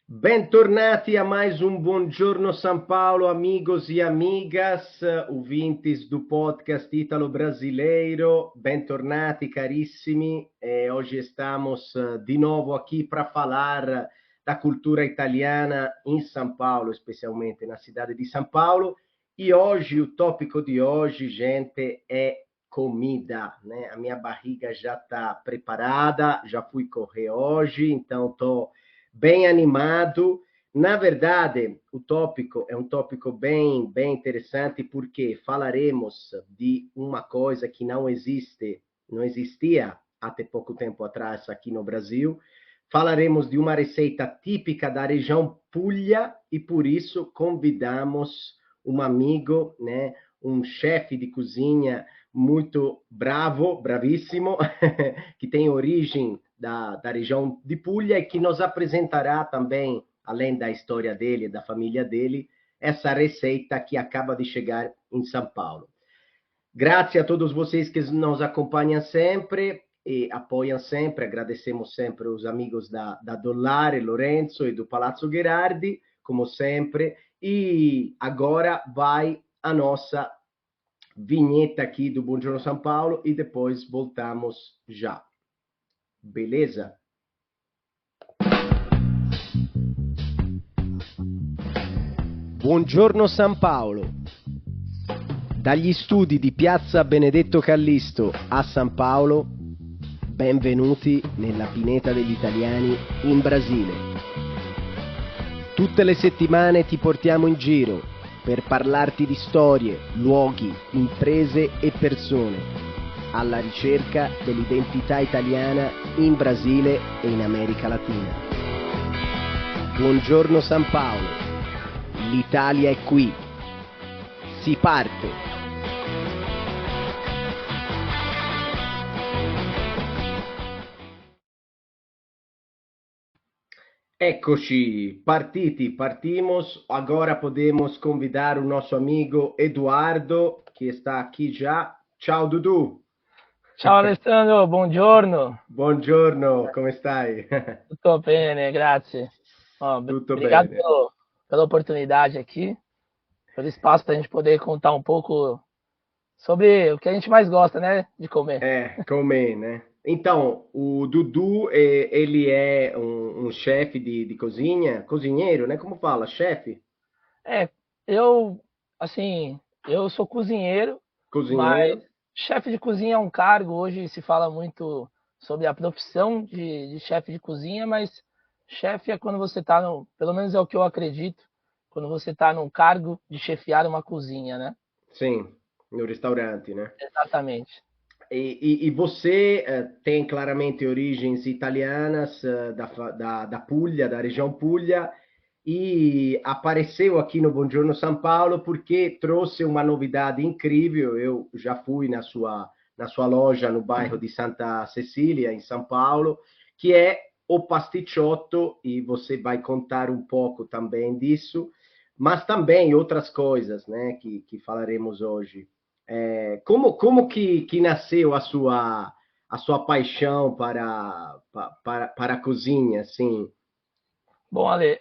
Bentornati a mais um Buongiorno São Paulo, amigos e amigas, ouvintes do podcast Ítalo Brasileiro. Bentornati, carissimi. Hoje estamos de novo aqui para falar da cultura italiana em São Paulo, especialmente na cidade de São Paulo. E hoje, o tópico de hoje, gente, é comida, né? A minha barriga já está preparada, já fui correr hoje, então estou bem animado. Na verdade, o tópico é um tópico bem interessante porque falaremos de uma coisa que não existia até pouco tempo atrás aqui no Brasil. Falaremos de uma receita típica da região Puglia e por isso convidamos um amigo, né, um chefe de cozinha muito bravo, bravíssimo, que tem origem da região de Puglia e que nos apresentará também, além da história dele, da família dele, essa receita que acaba de chegar em São Paulo. Grazie a todos vocês que nos acompanham sempre e apoiam sempre. Agradecemos sempre os amigos da Dollare, Lorenzo e do Palazzo Gherardi, como sempre. E agora vai a nossa vinheta aqui do Buongiorno São Paulo e depois voltamos já. Beleza? Buongiorno San Paolo. Dagli studi di Piazza Benedetto Callisto a San Paolo, benvenuti nella pineta degli italiani in Brasile. Tutte le settimane ti portiamo in giro per parlarti di storie, luoghi, imprese e persone, alla ricerca dell'identità italiana in Brasile e in America Latina. Buongiorno San Paolo, l'Italia è qui. Si parte! Eccoci, partimos. Agora podemos convidar o nosso amigo Eduardo, que está aqui já. Ciao, Dudu. Ciao Alessandro, buongiorno. Buongiorno, come stai? Tutto bene, grazie. Tutto Obrigado bene. pela oportunidade aqui, pelo espaço para a gente poder contar um pouco sobre o que a gente mais gosta, né, de comer. Come, né? Então, o Dudu, ele é um chefe de cozinha, cozinheiro, né? Como fala? Chefe? É, eu, assim, eu sou cozinheiro, mas Cozinheiro. chefe de cozinha é um cargo. Hoje se fala muito sobre a profissão de chefe de cozinha, mas chefe é quando você está no, pelo menos é o que eu acredito, quando você está num cargo de chefiar uma cozinha, né? Sim, no restaurante, né? Exatamente. E você tem claramente origens italianas da Puglia, da região Puglia, e apareceu aqui no Buongiorno São Paulo porque trouxe uma novidade incrível. Eu já fui na sua loja no bairro de Santa Cecília, em São Paulo, que é o pasticciotto, e você vai contar um pouco também disso, mas também outras coisas, né, que falaremos hoje. Como que nasceu a sua paixão para a cozinha, assim? Bom, Ale,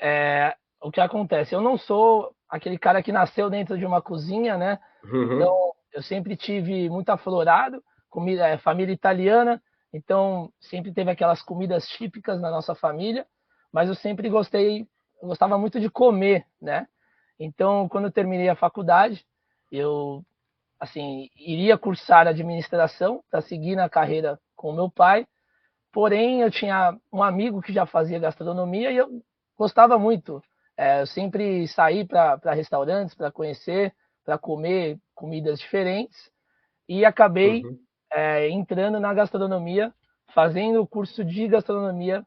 o que acontece? Eu não sou aquele cara que nasceu dentro de uma cozinha, né? Então, Uhum, eu sempre tive muito aflorado, comida, família italiana, então sempre teve aquelas comidas típicas na nossa família, mas eu sempre eu gostava muito de comer, né? Então, quando eu terminei a faculdade, eu, assim, iria cursar administração para seguir na carreira com o meu pai. Porém, eu tinha um amigo que já fazia gastronomia e eu gostava muito. Eu sempre saí para restaurantes, para conhecer, para comer comidas diferentes e acabei uhum. entrando na gastronomia, fazendo o curso de gastronomia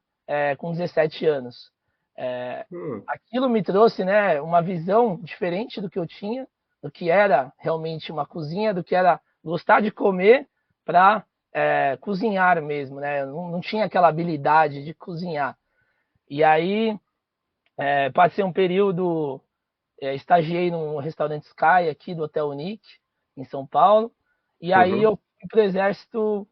com 17 anos. É, Hum, Aquilo me trouxe, né, uma visão diferente do que eu tinha, do que era realmente uma cozinha, do que era gostar de comer para cozinhar mesmo, né? Eu não tinha aquela habilidade de cozinhar. E aí passei um período, estagiei num restaurante Sky aqui do Hotel Unique, em São Paulo, e aí uhum. eu fui para o Exército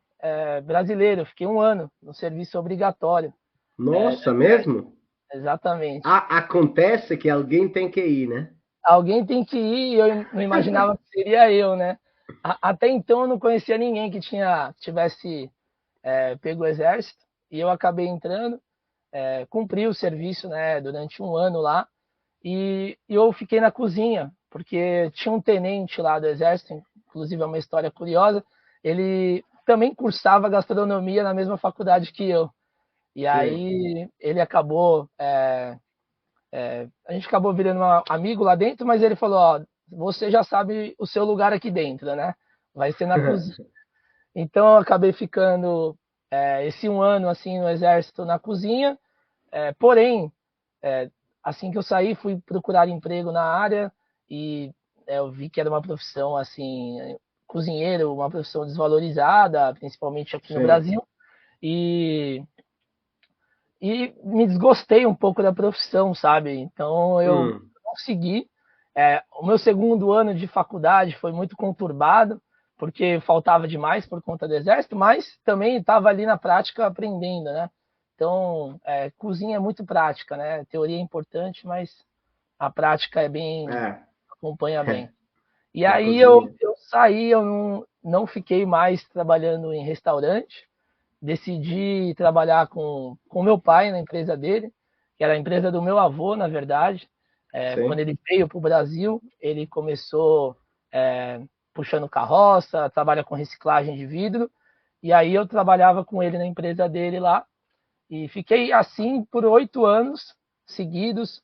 Brasileiro, eu fiquei um ano no serviço obrigatório. Nossa, mesmo? exatamente. Acontece que alguém tem que ir, né? Alguém tem que ir, e eu não imaginava que seria eu, né? Até então eu não conhecia ninguém que tivesse pego o exército, e eu acabei entrando, cumpri o serviço, né, durante um ano lá, e eu fiquei na cozinha, porque tinha um tenente lá do exército, inclusive é uma história curiosa, ele também cursava gastronomia na mesma faculdade que eu. E Sim. aí ele acabou, a gente acabou virando um amigo lá dentro, mas ele falou, ó, você já sabe o seu lugar aqui dentro, né? Vai ser na cozinha. Então eu acabei ficando esse um ano assim no exército na cozinha, porém, assim que eu saí, fui procurar emprego na área e eu vi que era uma profissão assim, cozinheiro, uma profissão desvalorizada, principalmente aqui no Sim. Brasil, e me desgostei um pouco da profissão, sabe? Então eu Hum. consegui. O meu segundo ano de faculdade foi muito conturbado, porque faltava demais por conta do exército, mas também estava ali na prática aprendendo, né? Então, cozinha é muito prática, né? Teoria é importante, mas a prática É. acompanha bem. E Na aí eu, cozinha. eu saí, eu não fiquei mais trabalhando em restaurante, decidi trabalhar com meu pai na empresa dele, que era a empresa do meu avô, na verdade. Quando Sim. ele veio para o Brasil, ele começou puxando carroça, trabalha com reciclagem de vidro, e aí eu trabalhava com ele na empresa dele lá, e fiquei assim por 8 anos seguidos.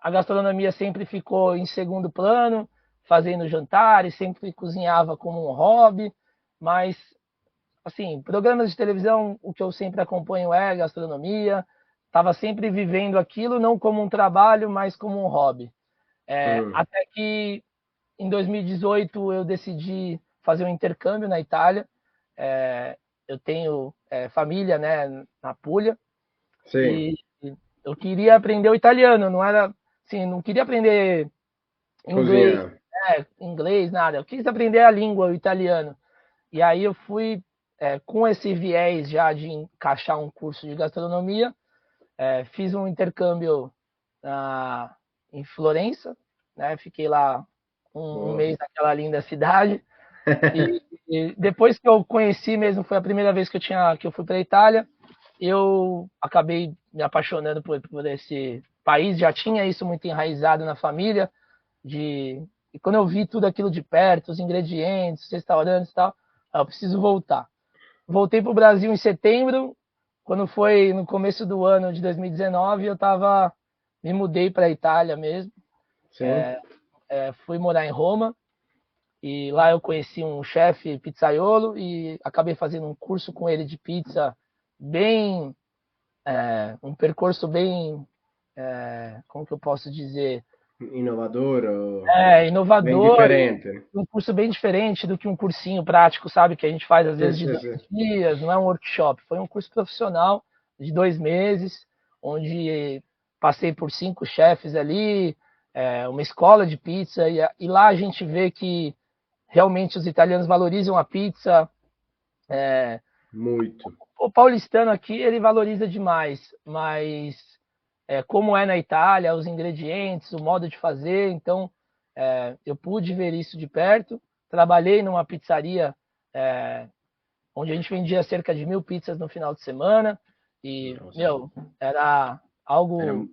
A gastronomia sempre ficou em segundo plano, fazendo jantares, sempre cozinhava como um hobby, mas assim, programas de televisão, o que eu sempre acompanho é gastronomia. Estava sempre vivendo aquilo, não como um trabalho, mas como um hobby. Hum. Até que em 2018 eu decidi fazer um intercâmbio na Itália. Eu tenho família, né, na Puglia, Sim. e eu queria aprender o italiano. Não era assim, não queria aprender inglês, Cozinhar. inglês, nada. Eu quis aprender a língua, o italiano. E aí eu fui com esse viés já de encaixar um curso de gastronomia, fiz um intercâmbio em Florença, né? Fiquei lá um Boa. mês naquela linda cidade. E depois que eu conheci mesmo, foi a primeira vez que eu fui para a Itália, eu acabei me apaixonando por esse país, já tinha isso muito enraizado na família, e quando eu vi tudo aquilo de perto, os ingredientes, os restaurantes e tal, eu preciso voltar. Voltei para o Brasil em setembro, quando foi no começo do ano de 2019, me mudei para a Itália mesmo, Sim. fui morar em Roma, e lá eu conheci um chefe pizzaiolo e acabei fazendo um curso com ele de pizza, bem, um percurso bem, como que eu posso dizer, Inovador ou bem inovador, diferente, né? um curso bem diferente do que um cursinho prático, sabe, que a gente faz às Sì, vezes de sì, dois sì. dias, não é um workshop, foi um curso profissional de 2 meses, onde passei por 5 chefes ali, uma escola de pizza, e lá a gente vê que realmente os italianos valorizam a pizza. Muito. O paulistano aqui ele valoriza demais, mas como é na Itália, os ingredientes, o modo de fazer, então eu pude ver isso de perto. Trabalhei numa pizzaria onde a gente vendia cerca de 1.000 pizzas no final de semana e, Nossa. meu, era Era algo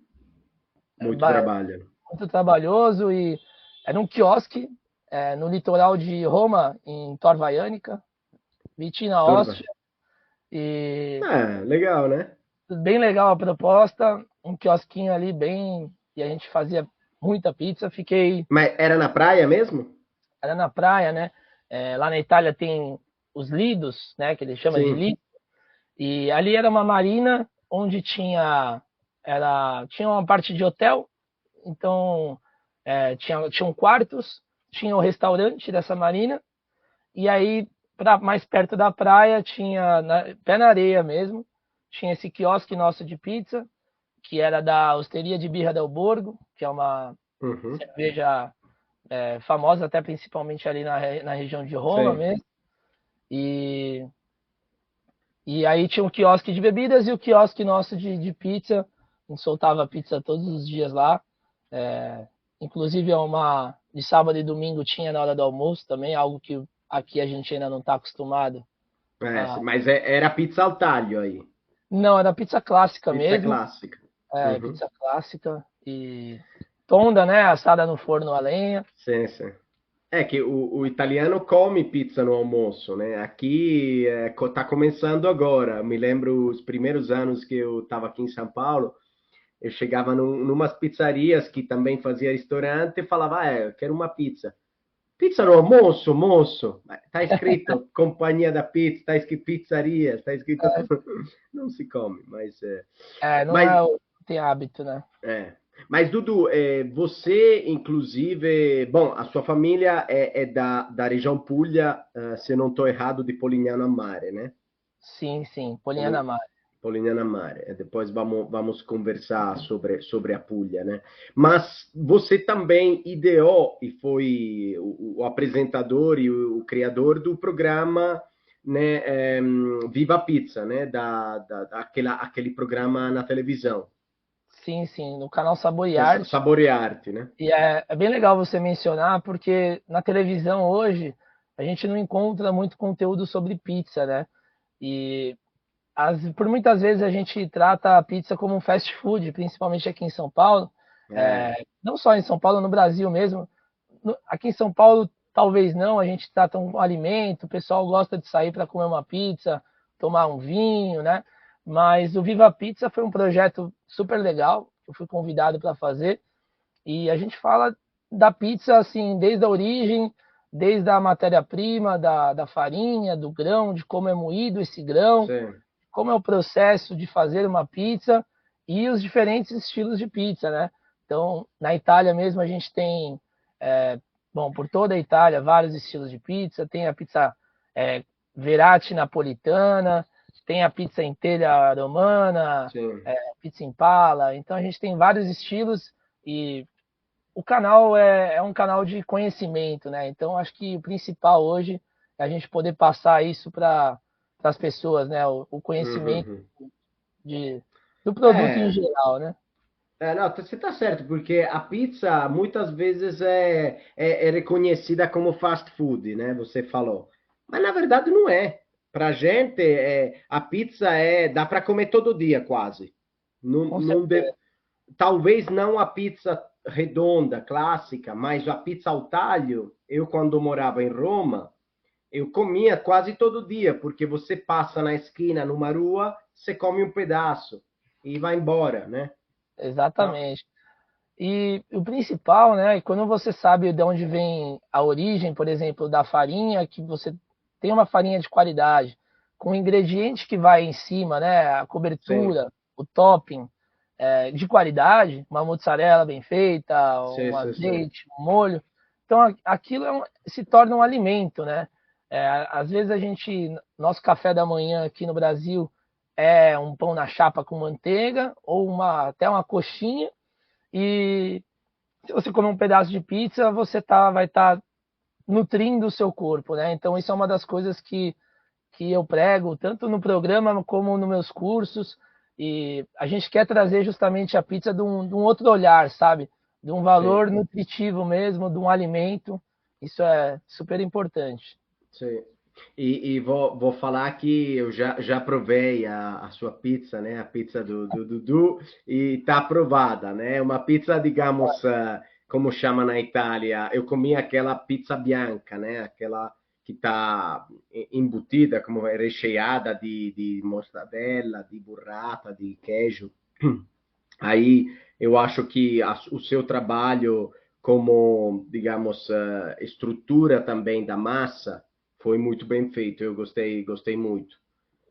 muito trabalho. muito trabalhoso, e era um quiosque no litoral de Roma, em Tor Vaianica, Vitina Torva. Ostia, e Legal, né? bem legal a proposta, um quiosquinho ali bem, e a gente fazia muita pizza. Mas era na praia mesmo? Era na praia, né? Lá na Itália tem os lidos, né? Que eles chamam de Sim. lido. E ali era uma marina onde tinha uma parte de hotel, então tinham quartos, tinha o restaurante dessa marina, e aí mais perto da praia tinha, pé na areia mesmo, tinha esse quiosque nosso de pizza, que era da Osteria de Birra del Borgo, que é uma Uhum. cerveja famosa até principalmente ali na região de Roma Sim. mesmo. E aí tinha um quiosque de bebidas e o quiosque nosso de pizza, A gente soltava pizza todos os dias lá. Inclusive, de sábado e domingo tinha na hora do almoço também, algo que aqui a gente ainda não está acostumado. Mas era pizza al taglio aí. Não, era pizza clássica Pizza mesmo. classica. Uhum. Pizza clássica e tonda, né? Assada no forno a lenha. Sim, sim. É que o italiano come pizza no almoço, né? Aqui tá começando agora. Me lembro os primeiros anos que eu estava aqui em São Paulo, eu chegava numas pizzarias que também fazia restaurante e falava, eu quero uma pizza. Pizza no almoço, moço? Tá escrito companhia da pizza, tá escrito pizzaria, tá escrito... Não se come, mas... Não Mas, tem hábito, né? mas Dudu, você, inclusive... Bom, a sua família é da região Puglia, se eu não estou errado, de Polignano a Mare, né? Sim, Polignano Mare. Polignano Mare. Depois vamos conversar sobre a Puglia, né? Mas você também ideou e foi o apresentador e o criador do programa, né, Viva Pizza, né? Aquele programa na televisão. Sim, no canal Sabor e Arte. Sabor e Arte, né? E é bem legal você mencionar, porque na televisão hoje a gente não encontra muito conteúdo sobre pizza, né? E por muitas vezes a gente trata a pizza como um fast food, principalmente aqui em São Paulo. Não só em São Paulo, no Brasil mesmo. Aqui em São Paulo, talvez não, a gente trata um alimento, o pessoal gosta de sair para comer uma pizza, tomar um vinho, né? Mas o Viva Pizza foi um projeto super legal, eu fui convidado para fazer, e a gente fala da pizza assim, desde a origem, desde a matéria-prima, da farinha, do grão, de como é moído esse grão, Sim. como é o processo de fazer uma pizza e os diferentes estilos de pizza, né? Então, na Itália mesmo a gente tem, por toda a Itália, vários estilos de pizza. Tem a pizza Verati napolitana, tem a pizza in teglia romana, pizza in pala. Então a gente tem vários estilos e o canal é um canal de conhecimento, né? Então acho que o principal hoje é a gente poder passar isso para as pessoas, né? O conhecimento do produto em geral, né? Não, você está certo, porque a pizza muitas vezes é reconhecida como fast food, né? Você falou. Mas na verdade não é. Para a gente, a pizza dá para comer todo dia quase. Não, Com não certeza. talvez não a pizza redonda, clássica, mas a pizza ao talho, eu quando morava em Roma, eu comia quase todo dia, porque você passa na esquina, numa rua, você come um pedaço e vai embora, né? Tá. Exatamente. E o principal, né, quando você sabe de onde vem a origem, por exemplo, da farinha, que você tem uma farinha de qualidade, com o ingrediente que vai em cima, né, a Sim, cobertura, o topping, de qualidade, uma mozzarella bem feita, sim, um sim, sim. azeite, um molho. Então aquilo se torna um alimento, né? Às vezes nosso café da manhã aqui no Brasil é um pão na chapa com manteiga ou até uma coxinha e se você comer um pedaço de pizza, vai estar nutrindo o seu corpo, né? Então isso é uma das coisas que eu prego, tanto no programa como nos meus cursos, e a gente quer trazer justamente a pizza de um outro olhar, sabe? De um Sim, valor nutritivo mesmo, de um alimento. Isso é super importante. sim. E vou falar que eu já provei a sua pizza, né? A pizza do Dudu, e tá aprovada, né? Uma pizza, digamos, como chama na Itália, eu comi aquela pizza bianca, né? Aquela que tá embutida, como é recheada de mortadela, de burrata, de queijo. Aí eu acho que o seu trabalho como, digamos, estrutura também da massa foi muito bem feito. Eu gostei muito.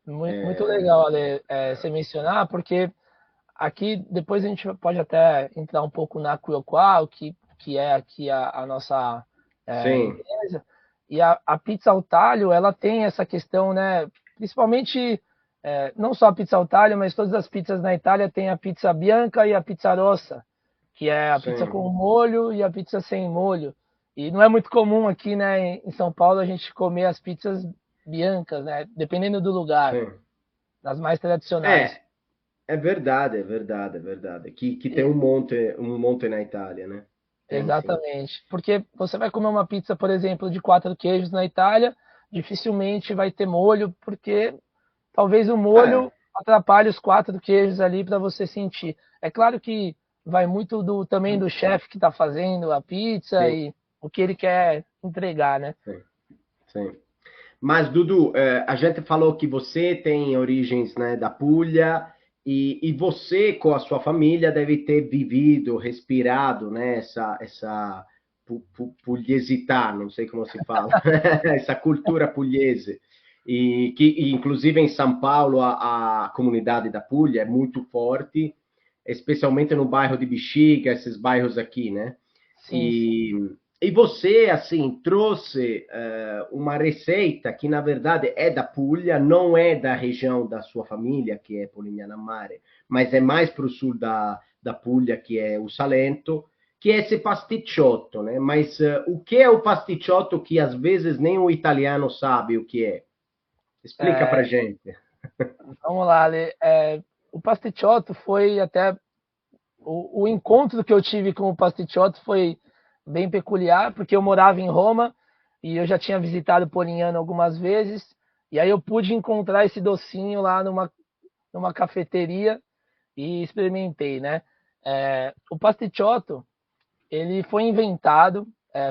Muito legal, Ale, você mencionar, porque aqui depois a gente pode até entrar um pouco na Cuiocá, que é aqui a nossa Sim, empresa. E a pizza ao talho, ela tem essa questão, né? Principalmente, não só a pizza ao talho, mas todas as pizzas na Itália tem a pizza bianca e a pizza rossa, que é a pizza sim, com molho e a pizza sem molho. E não é muito comum aqui, né, em São Paulo, a gente comer as pizzas biancas, né? Dependendo do lugar, sim. das mais tradicionais. É, É verdade, é verdade, é verdade. Que tem E- um monte na Itália, né? Tem sim. exatamente. Porque você vai comer uma pizza, por exemplo, de 4 queijos na Itália, dificilmente vai ter molho, porque talvez o É, molho atrapalhe os 4 queijos ali para você sentir. É claro que vai muito também do chefe que está fazendo a pizza sim, e o que ele quer entregar, né? sim, sim. Mas, Dudu, a gente falou que você tem origens, né, da Puglia e você, com a sua família, deve ter vivido, respirado, né, essa pugliesità, não sei como se fala, essa cultura pugliese. Inclusive, em São Paulo, a comunidade da Puglia é muito forte, especialmente no bairro de Bexiga, esses bairros aqui, né? Sim, sim. E, e você, assim, trouxe uma receita que, na verdade, é da Puglia, não é da região da sua família, que é Polignano a Mare, mas é mais para o sul da Puglia, que é o Salento, que é esse pasticciotto, né? Mas o que é o pasticciotto que, às vezes, nem o italiano sabe o que é? Explica para É, gente. vamos lá, Ale. O pasticciotto foi até o encontro que eu tive com o pasticciotto foi bem peculiar, porque eu morava em Roma e eu já tinha visitado Polignano algumas vezes, e aí eu pude encontrar esse docinho lá numa cafeteria e experimentei, né? O pasticciotto, ele foi inventado,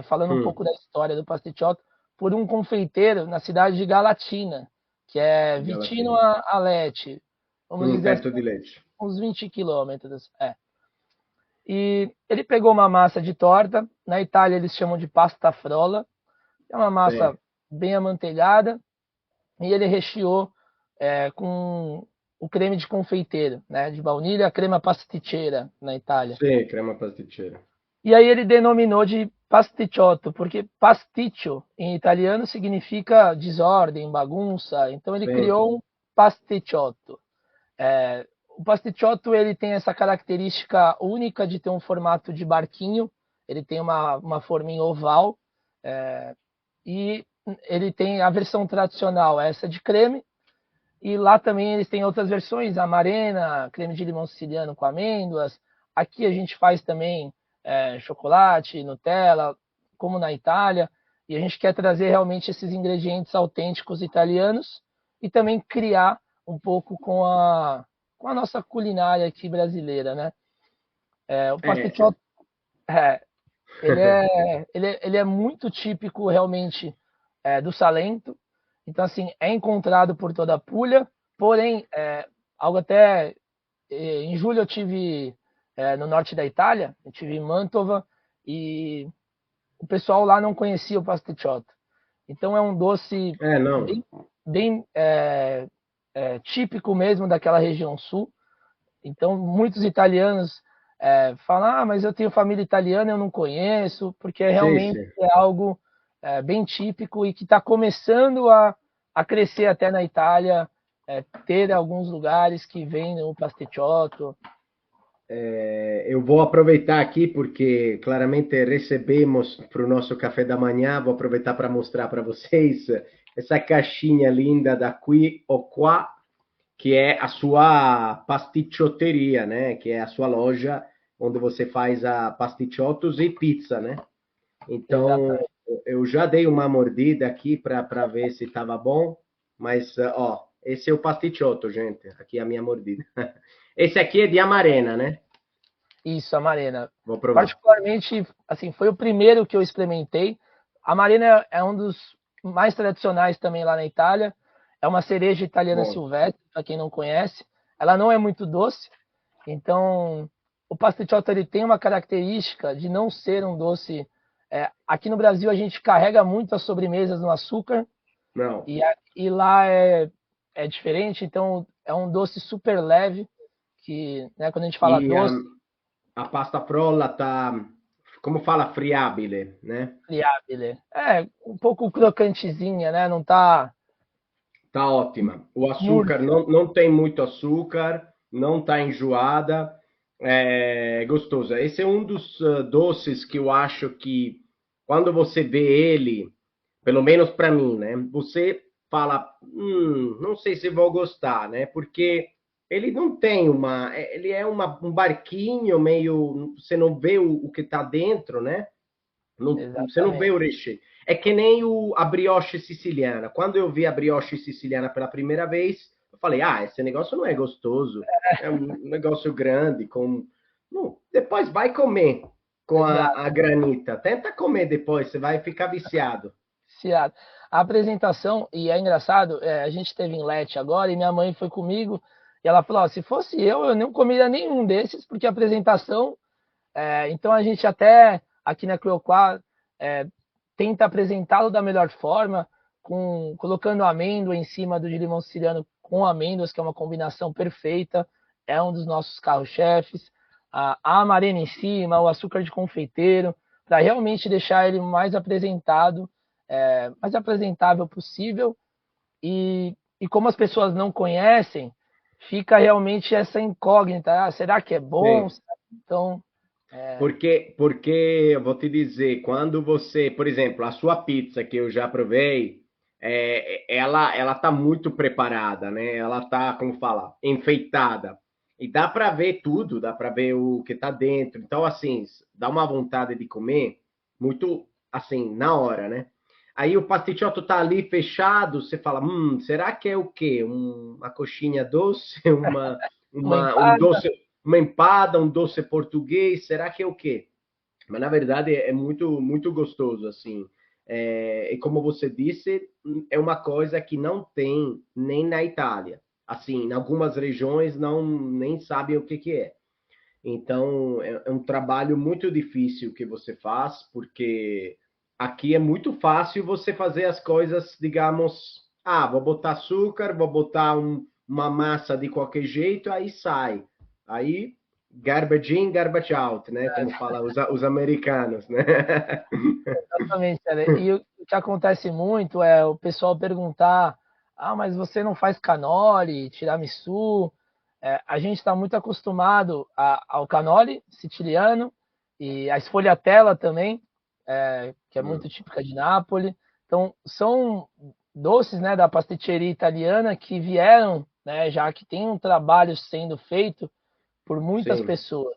falando um Hum, pouco da história do pasticciotto, por um confeiteiro na cidade de Galatina, que é Vicino Galatina. Aleti, vamos dizer assim, Perto di Lecce. uns 20 quilômetros. E ele pegou uma massa de torta, na Itália eles chamam de pasta frolla, é uma Sì, massa bem amanteigada, e ele recheou com o creme de confeiteiro, né, de baunilha, crema pasticcera na Itália. sì, crema pasticcera. E aí ele denominou de pasticciotto, porque pasticcio em italiano significa desordem, bagunça, então ele Sì. criou um pasticciotto. O pasticciotto ele tem essa característica única de ter um formato de barquinho, ele tem uma forma oval, e ele tem a versão tradicional, essa de creme, e lá também eles têm outras versões, amarena, creme de limão siciliano com amêndoas. Aqui a gente faz também chocolate, Nutella, como na Itália, e a gente quer trazer realmente esses ingredientes autênticos italianos e também criar um pouco com a nossa culinária aqui brasileira, né? O Eh, pasticciotto, é, ele é muito típico realmente do Salento. Então, assim, é encontrado por toda a Puglia, porém, algo até. Em julho eu tive no norte da Itália, eu tive em Mantova, e o pessoal lá não conhecia o pasticciotto. Então, é um doce no. bem, bem típico mesmo daquela região sul. Então, muitos italianos falam: ah, mas eu tenho família italiana, eu não conheço, porque Sì, realmente sì. é algo bem típico e que está começando a crescer até na Itália, ter alguns lugares que vendem o pasticciotto. Eu vou aproveitar aqui porque claramente recebemos para o nosso café da manhã. Vou aproveitar para mostrar para vocês essa caixinha linda da Qui o Qua, que é a sua pasticcioteria, né? Que é a sua loja onde você faz a pasticciottos e pizza, né? Então, Exatamente. eu já dei uma mordida aqui para ver se estava bom, mas, ó, esse é o pasticciotto, gente. Aqui é a minha mordida. Esse aqui é de Amarena, né? Isso, a Marena. Vou provar. Particularmente, assim, foi o primeiro que eu experimentei. A Marena é um dos mais tradicionais também lá na Itália. É uma cereja italiana Bom. silvestre, para quem não conhece. Ela não é muito doce, então o pasticciotto ele tem uma característica de não ser um doce. Aqui no Brasil a gente carrega muito as sobremesas no açúcar Não. e lá é diferente, então é um doce super leve que, né, quando a gente fala E doce, a pasta frolla tá, como fala, friabile, né? friabile. Um pouco crocantezinha, né? Não tá Tá ótima. O açúcar murcha. não tem muito açúcar, não tá enjoada, é gostoso. Esse é um dos doces que eu acho que quando você vê ele, pelo menos para mim, né? Você fala, não sei se vou gostar, né? Porque ele não tem uma, ele é um barquinho meio, você não vê o que está dentro, né? Não, você não vê Exatamente. o recheio. É que nem a brioche siciliana. Quando eu vi a brioche siciliana pela primeira vez, eu falei, ah, esse negócio não é gostoso. É um negócio grande. Não, depois vai comer com a Exato. granita. Tenta comer depois, você vai ficar viciado. Viciado. A apresentação, e é engraçado, a gente teve em Lete agora e minha mãe foi comigo e ela falou: ó, se fosse eu não comeria nenhum desses, porque a apresentação. Então a gente até aqui na Cleoquá tenta apresentá-lo da melhor forma, colocando amêndoa em cima do de limão siciliano com amêndoas, que é uma combinação perfeita, é um dos nossos carro-chefes. A amarena em cima, o açúcar de confeiteiro, para realmente deixar ele mais apresentável possível. E como as pessoas não conhecem, fica realmente essa incógnita. Ah, será que é bom? Sim. Então, Porque eu vou te dizer, quando você, por exemplo, a sua pizza que eu já provei, ela tá muito preparada, né? Ela tá, como fala, enfeitada. E dá para ver tudo, dá para ver o que tá dentro. Então, assim, dá uma vontade de comer muito, assim, na hora, né? Aí o pasticciotto tá ali fechado, você fala, será que é o quê? Uma coxinha doce, uma um empada. doce, uma empada, um doce português, será que é o quê? Mas na verdade é muito, muito gostoso, assim. E como você disse, é uma coisa que não tem nem na Itália. Assim, em algumas regiões não nem sabem o que que é. Então, é um trabalho muito difícil que você faz, porque aqui é muito fácil você fazer as coisas, digamos, vou botar açúcar, vou botar uma massa de qualquer jeito, aí sai. Aí, garbage in, garbage out, né? Como falam os americanos, né? Exatamente, cara. E o que acontece muito é o pessoal perguntar: ah, mas você não faz cannoli, tiramisu? A gente está muito acostumado ao cannoli siciliano e a sfogliatella também, que é muito típica de Nápoles. Então, são doces, né, da pasticceria italiana que vieram, né, já que tem um trabalho sendo feito por muitas Sim, pessoas.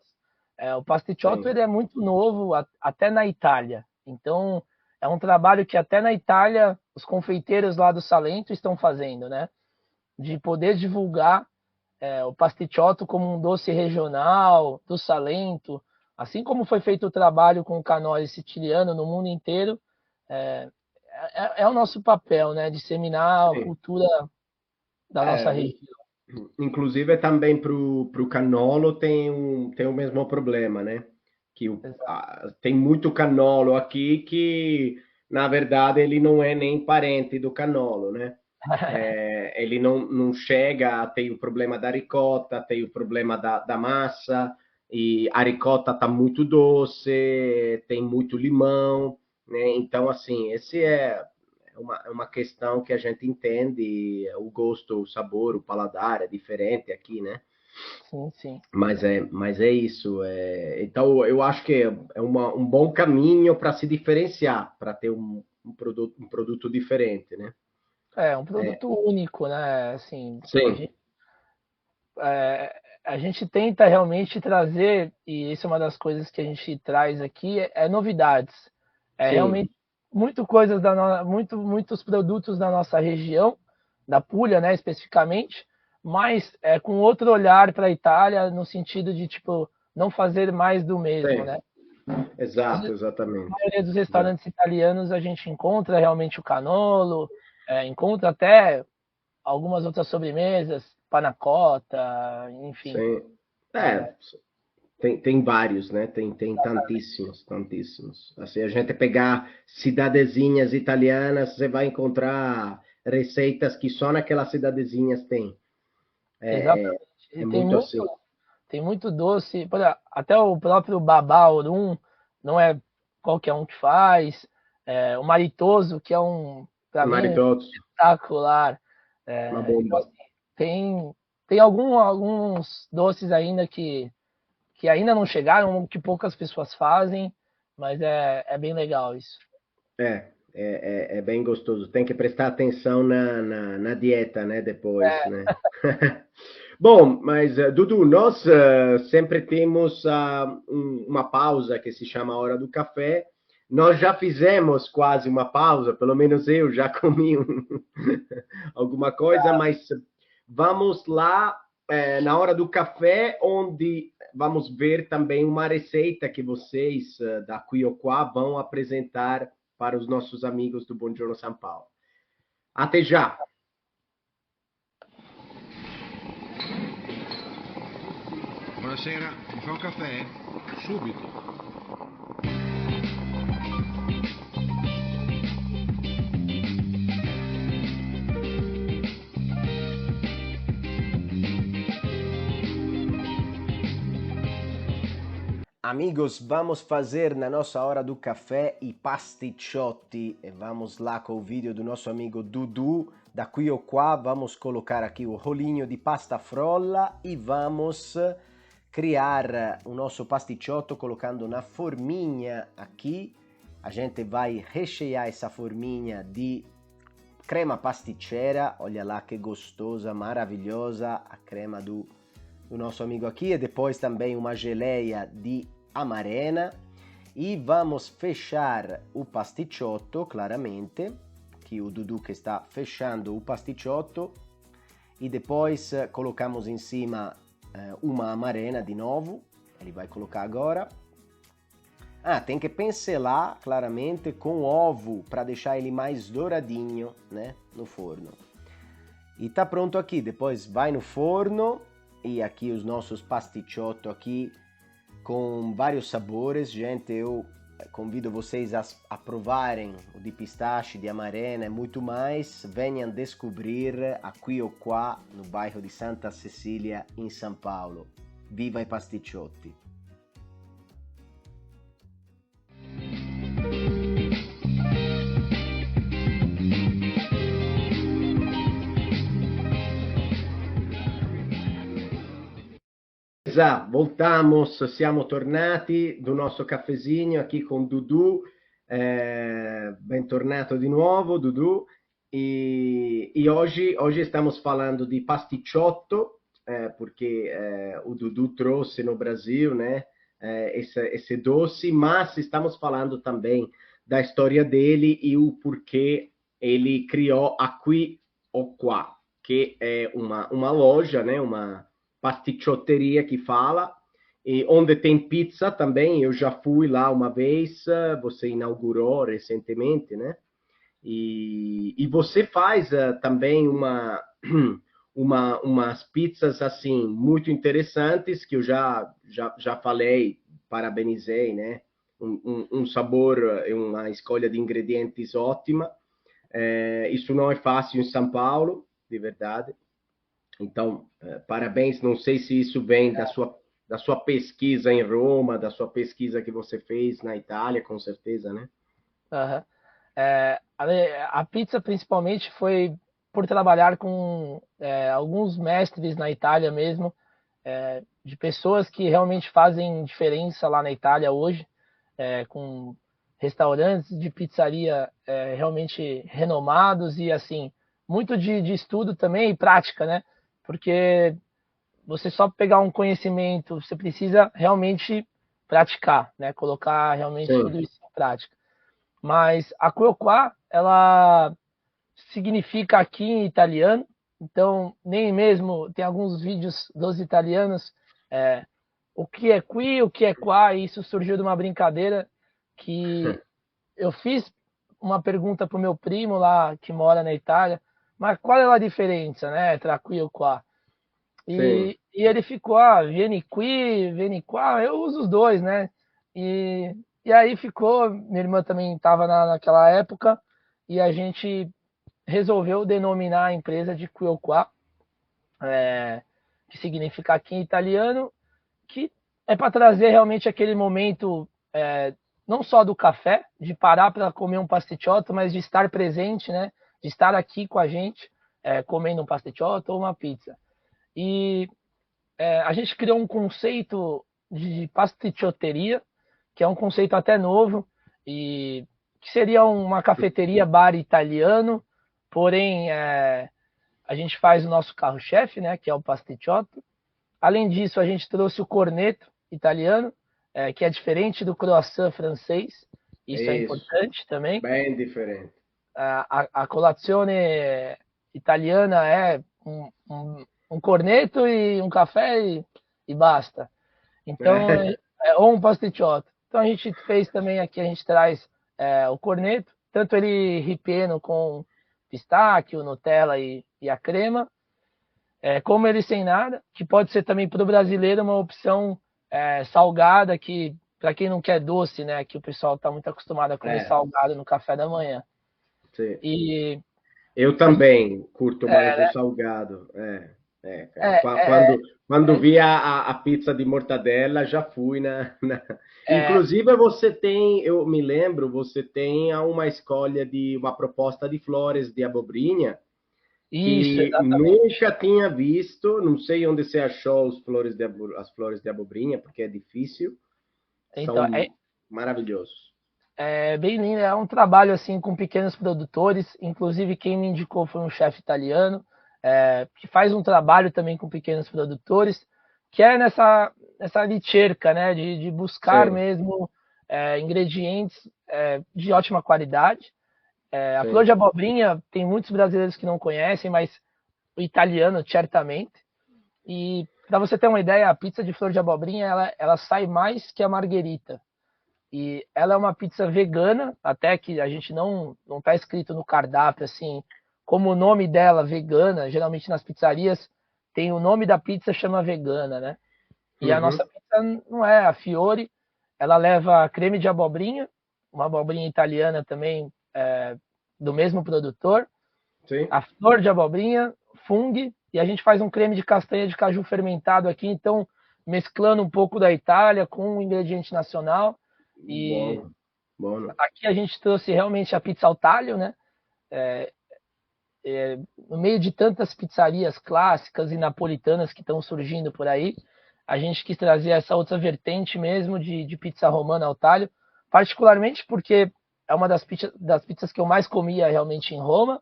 O pasticciotto sim. ele é muito novo, até na Itália. Então, é um trabalho que até na Itália os confeiteiros lá do Salento estão fazendo, né? De poder divulgar o pasticciotto como um doce regional do Salento, assim como foi feito o trabalho com o cannoli siciliano no mundo inteiro. É, é o nosso papel, né? Disseminar a Sim. cultura da nossa É, região. inclusive também pro canolo tem o mesmo problema, né? Que tem muito canolo aqui que, na verdade, ele não é nem parente do canolo, né? Ele não chega, tem o problema da ricota, tem o problema da massa, e a ricota tá muito doce, tem muito limão, né? Então, assim, esse é uma questão que a gente entende, o gosto, o sabor, o paladar é diferente aqui, né? Sim, sim. Mas é isso. Então, eu acho que é um bom caminho para se diferenciar, para ter um produto diferente, né? É um produto único, né? Assim, Sim, a gente tenta realmente trazer, e isso é uma das coisas que a gente traz aqui, novidades. sim, Realmente muitos produtos da nossa região, da Puglia, né, especificamente, mas com outro olhar para a Itália, no sentido de, tipo, não fazer mais do mesmo, sim. né? Exato, A exatamente. maioria dos Exato. restaurantes italianos a gente encontra realmente o canolo, encontra até algumas outras sobremesas, panna cotta, enfim. Sim. Tem vários, né? Tem tantíssimos, tantíssimos. Assim, a gente pegar cidadezinhas italianas, você vai encontrar receitas que só naquelas cidadezinhas tem. Exatamente. É E muito assim. tem muito doce. Até o próprio babá orum não é qualquer um que faz. O maritoso, que é para mim, um Maritozzo, espetacular. uma Então, bomba. assim, tem alguns doces ainda que ainda não chegaram, que poucas pessoas fazem, mas é bem legal isso. É bem gostoso. Tem que prestar atenção na dieta, né? Depois, É, né? Bom, mas Dudu, nós sempre temos uma pausa que se chama Hora do Café. Nós já fizemos quase uma pausa, pelo menos eu já comi alguma coisa, mas vamos lá na Hora do Café, onde vamos ver também uma receita que vocês da Quioquá vão apresentar para os nossos amigos do Buongiorno São Paulo. Até já! Buonasera, mi fa un caffè? Subito. Amigos, vamos fazer na nossa hora do café i pasticciotti e vamos lá com o vídeo do nosso amigo Dudu. Da qui ou qua, vamos colocar aqui o rolinho de pasta frolla e vamos criar o nosso pasticciotto colocando na forminha aqui. A gente vai rechear essa forminha de crema pasticcera. Olha lá que gostosa, maravilhosa a crema do nosso amigo aqui. E depois também uma geleia de amarena. E vamos fechar o pasticciotto, claramente. Aqui o Dudu que está fechando o pasticciotto. E depois colocamos em cima uma amarena de novo, ele vai colocar agora. Tem que pincelar claramente com ovo para deixar ele mais douradinho, né, no forno. E tá pronto aqui, depois vai no forno e aqui os nossos pasticciotto aqui com vários sabores. Gente, eu convido vocês a provarem o de pistache, de amarena e muito mais. Venham descobrir a Qui ou Qua no bairro de Santa Cecília, em São Paulo. Viva i pasticciotti! Voltamos, siamo tornati do nosso cafezinho aqui com Dudu. Bentornato di nuovo, Dudu. E hoje estamos falando di pasticciotto, porque o Dudu trouxe no Brasil, né, esse doce, mas estamos falando também da história dele e o porquê ele criou a Qui ou Qua, que é uma loja, né, uma pasticciotteria que fala, e onde tem pizza também. Eu já fui lá uma vez, você inaugurou recentemente, né? E você faz também umas pizzas assim muito interessantes que eu já falei, parabenizei, né? Um sabor, uma escolha de ingredientes ótima. Isso não é fácil em São Paulo, de verdade. Então, parabéns. Não sei se isso vem da sua pesquisa em Roma, da sua pesquisa que você fez na Itália, com certeza, né? Uhum. A pizza, principalmente, foi por trabalhar com alguns mestres na Itália mesmo, de pessoas que realmente fazem diferença lá na Itália hoje, com restaurantes de pizzaria realmente renomados e, assim, muito de estudo também e prática, né? Porque você só pegar um conhecimento, você precisa realmente praticar, né? Colocar realmente Sim. tudo isso em prática. Mas a Quioquá, ela significa aqui em italiano, então nem mesmo tem alguns vídeos dos italianos, o que é qui, o que é qua, e isso surgiu de uma brincadeira que eu fiz uma pergunta para o meu primo lá que mora na Itália, mas qual é a diferença, né, entre a qui e o qua? E ele ficou, vieni qui, vieni qua, eu uso os dois, né? E aí ficou, minha irmã também estava naquela época, e a gente resolveu denominar a empresa de qui ou qua, que significa aqui em italiano, que é para trazer realmente aquele momento, não só do café, de parar para comer um pasticciotto, mas de estar presente, né? De estar aqui com a gente, comendo um pasticciotto ou uma pizza. E a gente criou um conceito de pasticciotteria, que é um conceito até novo, e que seria uma cafeteria bar italiano, porém a gente faz o nosso carro-chefe, né, que é o pasticciotto. Além disso, a gente trouxe o corneto italiano, que é diferente do croissant francês. Isso é Isso, importante também. bem diferente. A colazione italiana é um corneto e um café e basta. Então, ou um pasticciotto. Então a gente fez também aqui, a gente traz o corneto, tanto ele ripieno com pistáquio, Nutella e a crema, como ele sem nada, que pode ser também para o brasileiro uma opção salgada, que para quem não quer doce, né, que o pessoal está muito acostumado a comer salgado no café da manhã. Sim. E eu também curto mais o salgado. Quando vi a pizza de mortadela, já fui Inclusive, você tem, eu me lembro, você tem uma escolha de uma proposta de flores de abobrinha isso, que nunca tinha visto. Não sei onde você achou as flores de abobrinha, porque é difícil. Então, São maravilhosos. É bem lindo, é um trabalho assim com pequenos produtores, inclusive quem me indicou foi um chefe italiano, que faz um trabalho também com pequenos produtores, que é nessa ricerca, né, de buscar mesmo ingredientes de ótima qualidade. A flor de abobrinha tem muitos brasileiros que não conhecem, mas o italiano certamente. E para você ter uma ideia, a pizza de flor de abobrinha ela sai mais que a margherita. E ela é uma pizza vegana, até que a gente não está escrito no cardápio, assim, como o nome dela, vegana. Geralmente nas pizzarias tem o nome da pizza, chama vegana, né? E a nossa pizza não é, a Fiore, ela leva creme de abobrinha, uma abobrinha italiana também, do mesmo produtor, Sim. a flor de abobrinha, fungo, e a gente faz um creme de castanha de caju fermentado aqui, então mesclando um pouco da Itália com um ingrediente nacional. E bom. Aqui a gente trouxe realmente a pizza ao talho, né? No meio de tantas pizzarias clássicas e napolitanas que estão surgindo por aí, a gente quis trazer essa outra vertente mesmo de pizza romana ao talho, particularmente porque é uma das pizzas que eu mais comia realmente em Roma,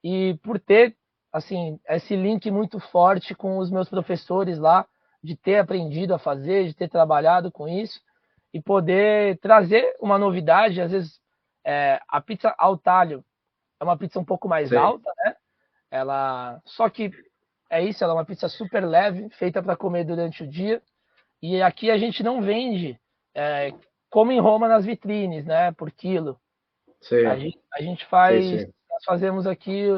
e por ter assim esse link muito forte com os meus professores lá, de ter aprendido a fazer, de ter trabalhado com isso, e poder trazer uma novidade. Às vezes a pizza ao talho é uma pizza um pouco mais alta, né? Só que é isso, ela é uma pizza super leve, feita para comer durante o dia. E aqui a gente não vende como em Roma nas vitrines, né? Por quilo. A gente faz, nós fazemos aqui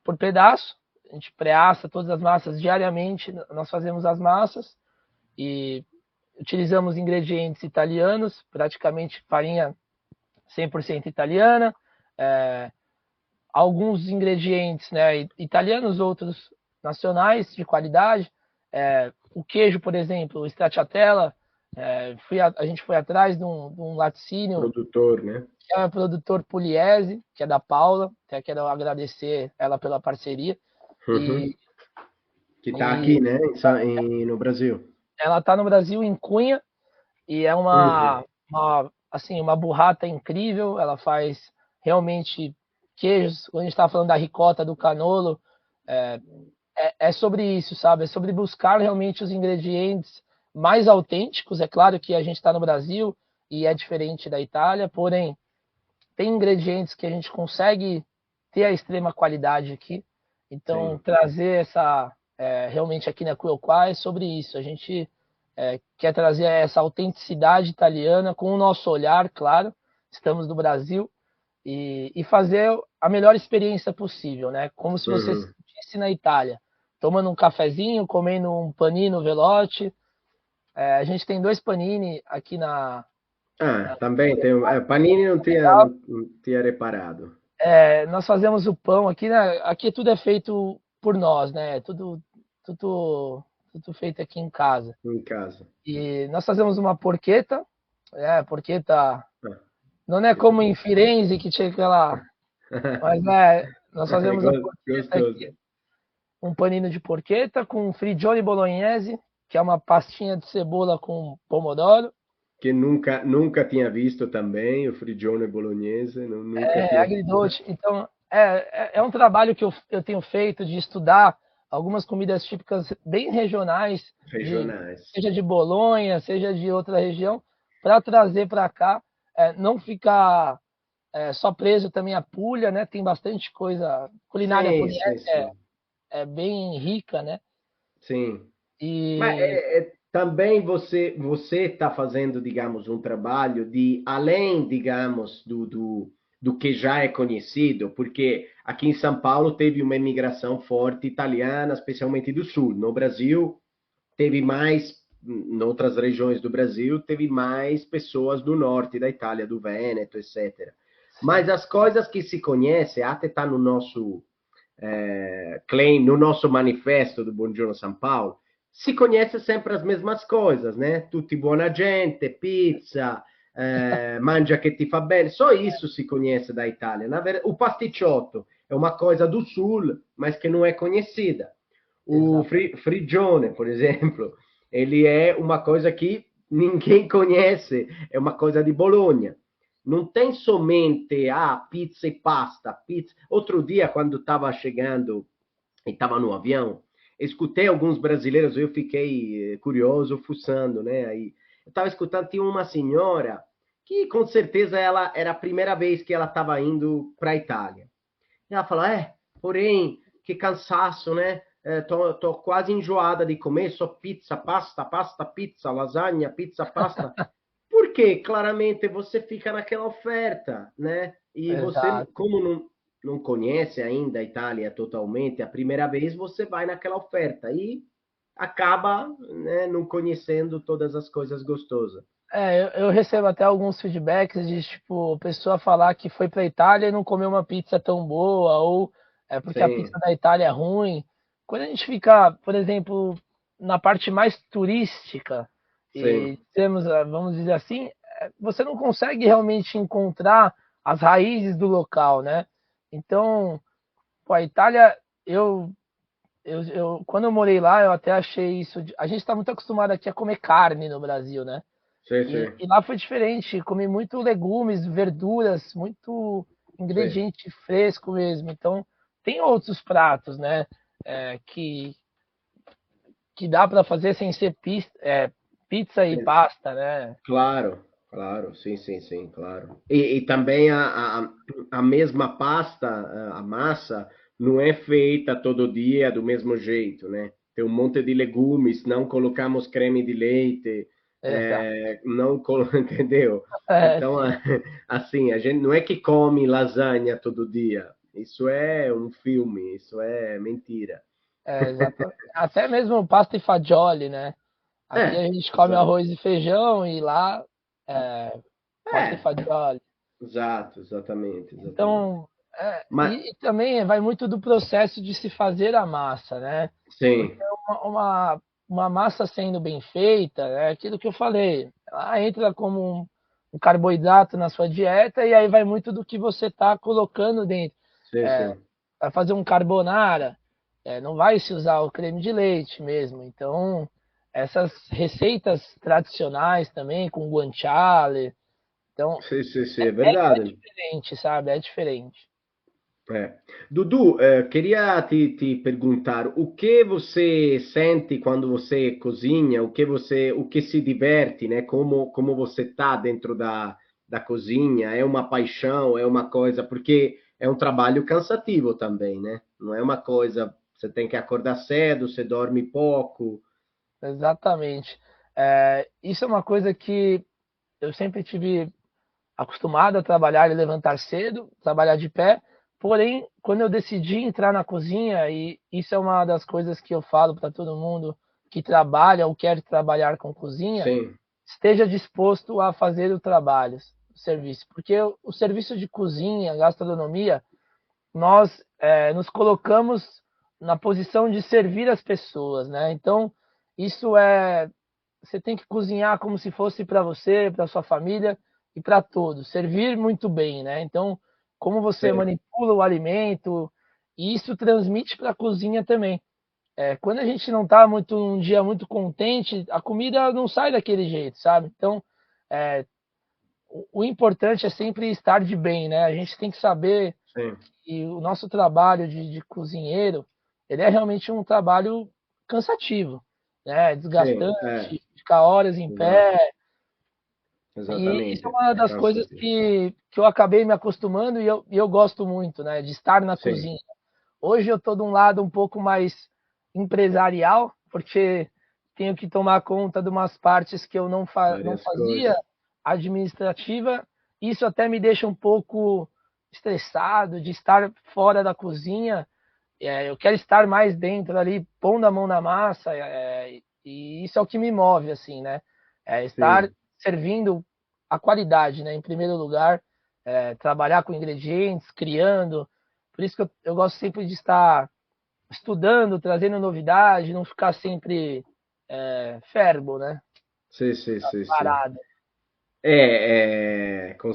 por pedaço. A gente pré-assa todas as massas diariamente. Nós fazemos as massas e utilizamos ingredientes italianos, praticamente farinha 100% italiana, alguns ingredientes, né, italianos, outros nacionais de qualidade. O queijo, por exemplo, o stracciatella, a gente foi atrás de um laticínio, produtor, né? Que é o produtor Pugliese, que é da Paula, até quero agradecer ela pela parceria. Que está aqui, né, no Brasil. Ela está no Brasil, em Cunha, e é assim, uma burrata incrível. Ela faz realmente queijos. Quando a gente está falando da ricota, do canolo, é sobre isso, sabe? É sobre buscar realmente os ingredientes mais autênticos. É claro que a gente está no Brasil e é diferente da Itália, porém tem ingredientes que a gente consegue ter a extrema qualidade aqui. Então, trazer essa realmente aqui na Quilquá é sobre isso. A gente quer trazer essa autenticidade italiana com o nosso olhar, claro. Estamos no Brasil, e fazer a melhor experiência possível, né? Como se você estivesse na Itália, tomando um cafezinho, comendo um panino veloce. A gente tem 2 panini aqui também tem. Panini não tinha reparado. Nós fazemos o pão aqui, né? Aqui tudo é feito por nós, né? Tudo feito aqui em casa. Em casa. E nós fazemos uma porchetta, porchetta não é como em Firenze que tinha aquela, mas nós fazemos a porchetta aqui, um panino de porchetta com frigione bolognese, que é uma pastinha de cebola com pomodoro. Que nunca tinha visto também, o frigione bolognese. Nunca tinha agridoce. Então, É um trabalho que eu tenho feito de estudar algumas comidas típicas bem regionais, Regionais. seja de Bolonha, seja de outra região, para trazer para cá, não ficar só preso também à Puglia, né? Tem bastante coisa, culinária Sim, sim, pugliese sim. é bem rica, né? Sim. Mas E também você está fazendo, digamos, um trabalho de além, digamos, do que já é conhecido, porque aqui em São Paulo teve uma imigração forte italiana, especialmente do sul. No Brasil, teve mais, em outras regiões do Brasil, teve mais pessoas do norte da Itália, do Vêneto, etc. Mas sim, as coisas que se conhecem, até está no nosso claim, no nosso manifesto do Buongiorno São Paulo, se conhece sempre as mesmas coisas, né? Tutti buona gente, pizza, mangia che ti fa bene, só isso se conhece da Itália. O pasticciotto é uma coisa do sul, mas que não é conhecida. O exato. frigione, por exemplo, ele é uma coisa que ninguém conhece, é uma coisa de Bolonha. Não tem somente pizza e pasta. Pizza. Outro dia, quando estava chegando e estava no avião, escutei alguns brasileiros, eu fiquei curioso, fuçando, né? Aí, eu estava escutando, tinha uma senhora que com certeza ela era a primeira vez que ela estava indo para a Itália. E ela falou, porém, que cansaço, né? Tô quase enjoada de comer só pizza, pasta, pasta, pizza, lasanha, pizza, pasta. Porque claramente você fica naquela oferta, né? E você, Exato. como não conhece ainda a Itália totalmente, a primeira vez você vai naquela oferta e acaba, né, não conhecendo todas as coisas gostosas. Eu recebo até alguns feedbacks de, tipo, pessoa falar que foi para Itália e não comeu uma pizza tão boa, ou é porque a pizza Sim, da Itália é ruim. Quando a gente fica, por exemplo, na parte mais turística, sim, e temos, vamos dizer assim, você não consegue realmente encontrar as raízes do local, né? Então, pô, a Itália, quando eu morei lá, eu até achei isso. A gente está muito acostumado aqui a comer carne no Brasil, né? sim, sim, E lá foi diferente, comi muito legumes, verduras, muito sim. ingrediente fresco mesmo. Então, tem outros pratos, né, é, que, que dá para fazer sem ser pizza e Sim. pasta, né? Claro, claro, sim, sim, sim, claro. E também a mesma pasta, a massa, não é feita todo dia do mesmo jeito, né? Tem um monte de legumes, não colocamos creme de leite, Exato. não, entendeu? Então, Sim, assim, a gente não é que come lasanha todo dia. Isso é um filme, isso é mentira. exato. Até mesmo pasta e fagioli, né? Aqui a gente come Exato. arroz e feijão e lá é, pasta e É, fagioli. exato, exatamente, exatamente. Então, Mas, e também vai muito do processo de se fazer a massa, né? Porque sim, uma massa sendo bem feita, é aquilo que eu falei, ela entra como um carboidrato na sua dieta e aí vai muito do que você está colocando dentro. sim, sim. Para fazer um carbonara, não vai se usar o creme de leite mesmo. Então, essas receitas tradicionais também, com guanciale, então Sì, sì, sì, è é verdade. diferente, sabe? É diferente. Dudu, queria te perguntar, o que você sente quando você cozinha, o que se diverte, né? Como você tá dentro da cozinha? É uma paixão, é uma coisa, porque é um trabalho cansativo também, né? Não é uma coisa, você tem que acordar cedo, você dorme pouco. Exatamente. Isso é uma coisa que eu sempre tive acostumado a trabalhar e levantar cedo, trabalhar de pé. Porém, quando eu decidi entrar na cozinha, e isso é uma das coisas que eu falo para todo mundo que trabalha ou quer trabalhar com cozinha, Sim, esteja disposto a fazer o trabalho, o serviço. Porque o serviço de cozinha, gastronomia, nós nos colocamos na posição de servir as pessoas, né? Então, isso você tem que cozinhar como se fosse para você, para sua família e para todos, servir muito bem, né? Então, como você sim, manipula o alimento, e isso transmite para a cozinha também. Quando a gente não está muito um dia muito contente, a comida não sai daquele jeito, sabe? Então, é, o importante é sempre estar de bem, né? A gente tem que saber. Sim, E o nosso trabalho de cozinheiro, ele é realmente um trabalho cansativo, né? sim, Desgastante, ficar horas em exato, pé. E isso é exatamente, uma é das coisas cansativo. que eu acabei me acostumando e eu gosto muito, né? De estar na Sim, cozinha. Hoje eu estou de um lado um pouco mais empresarial, porque tenho que tomar conta de umas partes que eu não várias fazia, coisas. administrativa. Isso até me deixa um pouco estressado de estar fora da cozinha. Eu quero estar mais dentro ali, pondo a mão na massa, e isso é o que me move, assim, né? É estar Sim, servindo a qualidade, né? Em primeiro lugar, trabalhar com ingredientes, criando. Por isso que eu gosto sempre de estar estudando, trazendo novidade, não ficar sempre ferbo, né? sim, sim, sim, sim. Parado. Com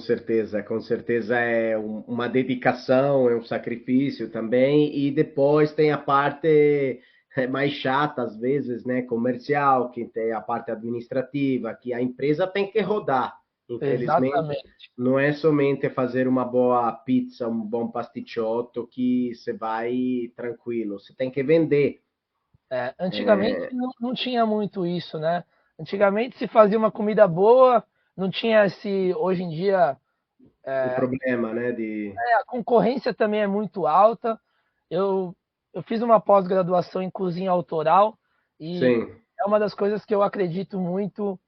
certeza é uma dedicação, é um sacrifício também, e depois tem a parte mais chata, às vezes, né, comercial, que tem a parte administrativa, que a empresa tem que rodar, infelizmente. Exatamente. Não é somente fazer uma boa pizza, um bom pasticciotto que você vai tranquilo, você tem que vender. Antigamente não tinha muito isso, né? Antigamente se fazia uma comida boa, não tinha esse. Hoje em dia O problema, né, de... a concorrência também é muito alta. Eu, eu fiz uma pós-graduação em cozinha autoral e Sim, é uma das coisas que eu acredito muito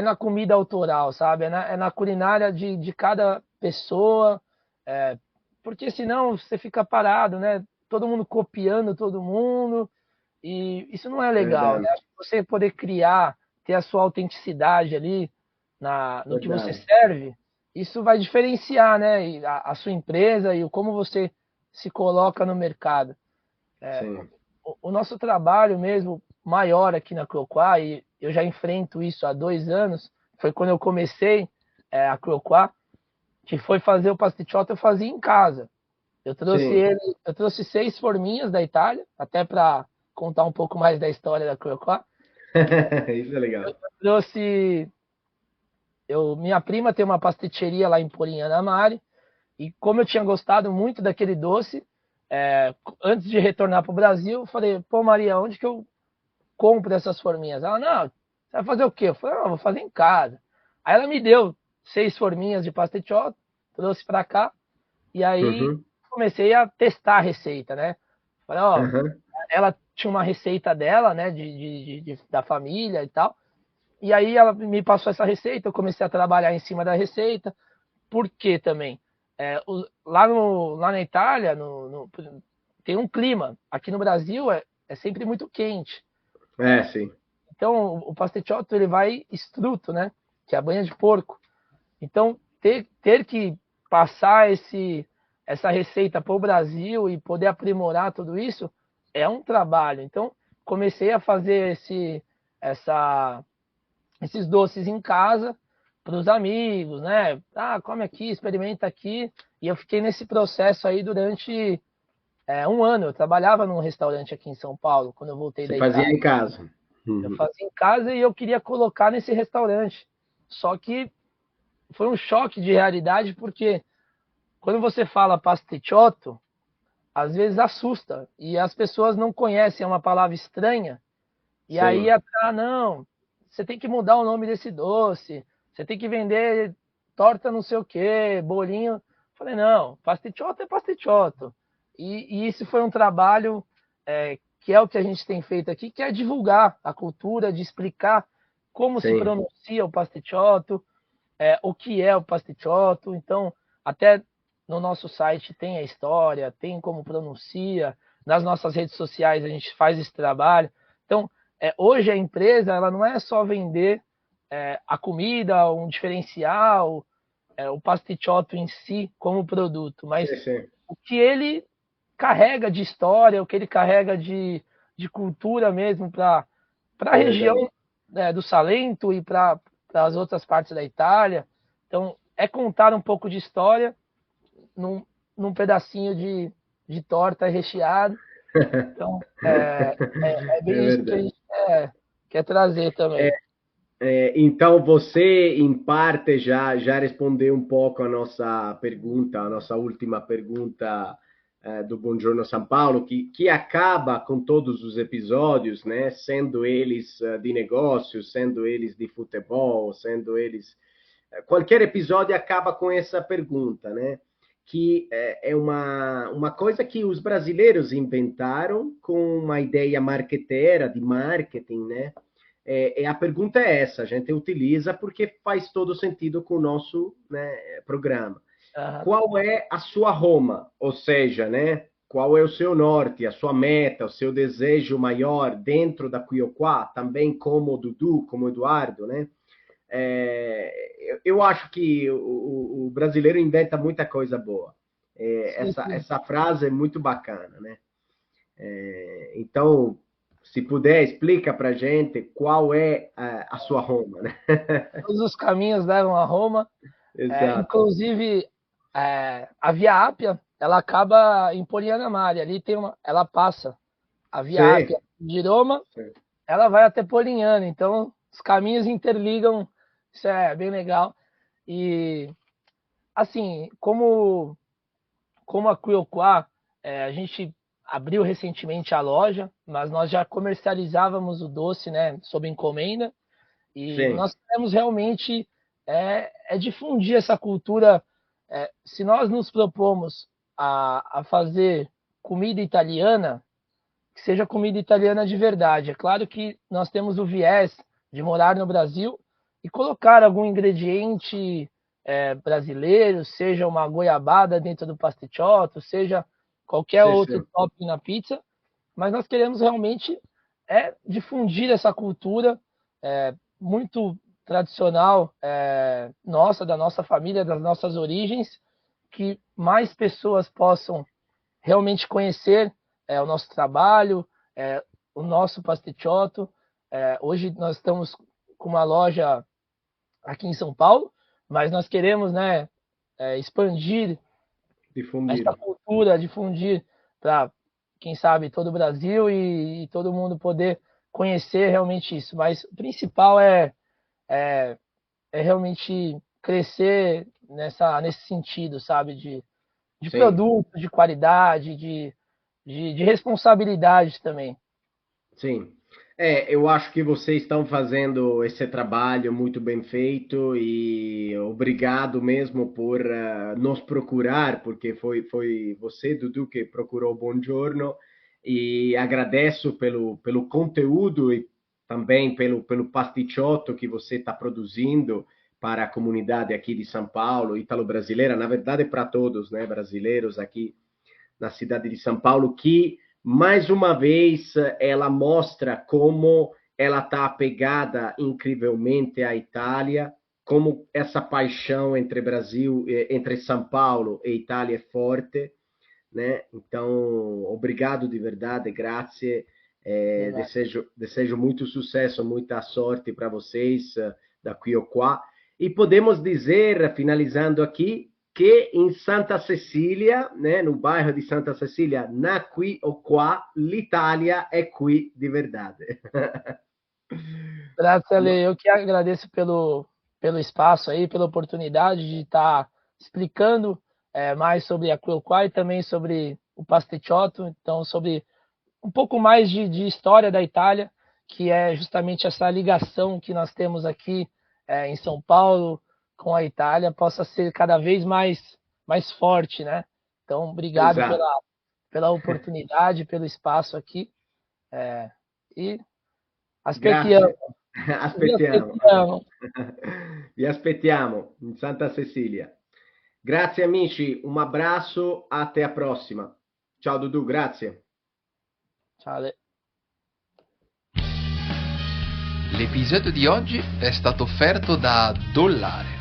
na comida autoral, sabe? É na culinária de cada pessoa, é, porque senão você fica parado, né? Todo mundo copiando todo mundo e isso não é legal, né? verdade, Acho que você poder criar, ter a sua autenticidade ali no que você verdade. serve, isso vai diferenciar, né? E a sua empresa e o como você se coloca no mercado. Sim, O nosso trabalho mesmo maior aqui na Croquá, e eu já enfrento isso há 2 anos, foi quando eu comecei a Croquá, que foi fazer o pasticciotto, eu fazia em casa. sim. Eu trouxe 6 forminhas da Itália, até para contar um pouco mais da história da Croquá. Isso é legal. Trouxe, minha prima tem uma pasticceria lá em Polignano Mare, e como eu tinha gostado muito daquele doce, antes de retornar para o Brasil, eu falei, pô Maria, onde que eu compro essas forminhas? Ela, não, você vai fazer o quê? Eu falei, não, vou fazer em casa. Aí ela me deu 6 forminhas de pasticciotto, trouxe para cá, e aí Uhum, comecei a testar a receita, né? Falei, ó, aham, ela tinha uma receita dela, né, da família e tal, e aí ela me passou essa receita, eu comecei a trabalhar em cima da receita. Por quê também? Lá na Itália, tem um clima. Aqui no Brasil é sempre muito quente. sim, Então, o pasticciotto ele vai estruto, né? Que é a banha de porco. Então, ter que passar essa receita para o Brasil e poder aprimorar tudo isso é um trabalho. Então, comecei a fazer essa, esses doces em casa para os amigos, né? Ah, come aqui, experimenta aqui. E eu fiquei nesse processo aí durante 1 ano. Eu trabalhava num restaurante aqui em São Paulo, quando eu voltei você da fazia Itália. em casa. Eu Uhum. fazia em casa e eu queria colocar nesse restaurante. Só que foi um choque de realidade, porque quando você fala pasticciotto, às vezes assusta. E as pessoas não conhecem, é uma palavra estranha. E aí, Sim, não, você tem que mudar o nome desse doce, você tem que vender torta não sei o quê, bolinho. Falei, não, pasticciotto é pasticciotto. E isso foi um trabalho que é o que a gente tem feito aqui, que é divulgar a cultura, de explicar como se sim, pronuncia o pasticciotto, o que é o pasticciotto. Então, até no nosso site tem a história, tem como pronuncia, nas nossas redes sociais a gente faz esse trabalho. Então, hoje a empresa ela não é só vender a comida, um diferencial, o pasticciotto em si como produto, mas sim, sim. o que ele carrega de história, o que ele carrega de cultura mesmo para a região, Verdade. né, do Salento e para as outras partes da Itália. Então, é contar um pouco de história num, num pedacinho de torta recheado. Então, é É bem isso que a verdade. gente quer trazer também. Então, você, em parte, já respondeu um pouco a nossa pergunta, a nossa última pergunta do Buongiorno São Paulo, que acaba com todos os episódios, né? Sendo eles de negócios, sendo eles de futebol, sendo eles... Qualquer episódio acaba com essa pergunta, né? Que é uma coisa que os brasileiros inventaram com uma ideia marqueteira, de marketing, né? A pergunta é essa, a gente utiliza porque faz todo sentido com o nosso, né, programa. Aham. Qual é a sua Roma? Ou seja, né, qual é o seu norte, a sua meta, o seu desejo maior dentro da Quioquá, também como o Dudu, como o Eduardo, né? Eu acho que o brasileiro inventa muita coisa boa. Sim, sim. Essa frase é muito bacana, né? Então, se puder, explica para gente qual é a sua Roma, né? Todos os caminhos levam a Roma. Exato. Inclusive, a Via Ápia, ela acaba em Poliana Mare. Ali ela passa a Via Sim, Ápia de Roma, sim, ela vai até Polignano. Então, os caminhos interligam. Isso é bem legal. E, assim, como a Quioquá, a gente abriu recentemente a loja, mas nós já comercializávamos o doce, né, sob encomenda. E sim, nós queremos realmente difundir essa cultura. Se nós nos propomos a fazer comida italiana, que seja comida italiana de verdade. É claro que nós temos o viés de morar no Brasil e colocar algum ingrediente brasileiro, seja uma goiabada dentro do pasticciotto, seja qualquer sim, outro sim, topping na pizza, mas nós queremos realmente difundir essa cultura muito tradicional nossa, da nossa família, das nossas origens, que mais pessoas possam realmente conhecer o nosso trabalho, o nosso pasticciotto. Hoje nós estamos com uma loja aqui em São Paulo, mas nós queremos, né, expandir essa difundir. cultura, difundir para, quem sabe, todo o Brasil e todo mundo poder conhecer realmente isso. Mas o principal é, é realmente crescer nesse sentido, sabe? De Sim, produto, de qualidade, de responsabilidade também. sim. Eu acho que vocês estão fazendo esse trabalho muito bem feito e obrigado mesmo por nos procurar, porque foi você, Dudu, que procurou o Buongiorno, e agradeço pelo conteúdo e também pelo pasticciotto que você está produzindo para a comunidade aqui de São Paulo, ítalo-brasileira, na verdade para todos, né, brasileiros aqui na cidade de São Paulo, que mais uma vez ela mostra como ela está apegada incrivelmente à Itália, como essa paixão entre Brasil, entre São Paulo e Itália é forte, né? Então, obrigado de verdade, grazie. Desejo muito sucesso, muita sorte para vocês da qui ou qua. E podemos dizer, finalizando aqui, que em Santa Cecília, né, no bairro di Santa Cecília, na qui o qua, l'Italia é qui de verdade. Graças a Deus, eu que agradeço pelo espaço aí, pela oportunidade de estar explicando mais sobre a Quilquá e também sobre o pasticciotto, então sobre um pouco mais de história da Itália, que é justamente essa ligação que nós temos aqui em São Paulo com a Itália, possa ser cada vez mais forte, né? Então, obrigado Esatto. pela oportunidade, pelo espaço aqui. E aspettiamo, Grazie. vi Aspettiamo. aspettiamo. Vi aspettiamo in Santa Cecilia. Grazie amici, un abbraccio, até a prossima. Ciao Dudu, grazie. Ciao. L'episodio di oggi è stato offerto da Dollare.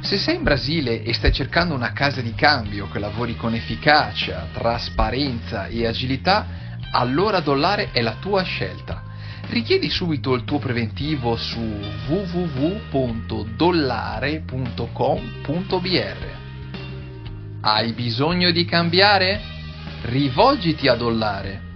Se sei in Brasile e stai cercando una casa di cambio che lavori con efficacia, trasparenza e agilità, allora Dollare è la tua scelta. Richiedi subito il tuo preventivo su www.dollare.com.br. Hai bisogno di cambiare? Rivolgiti a Dollare.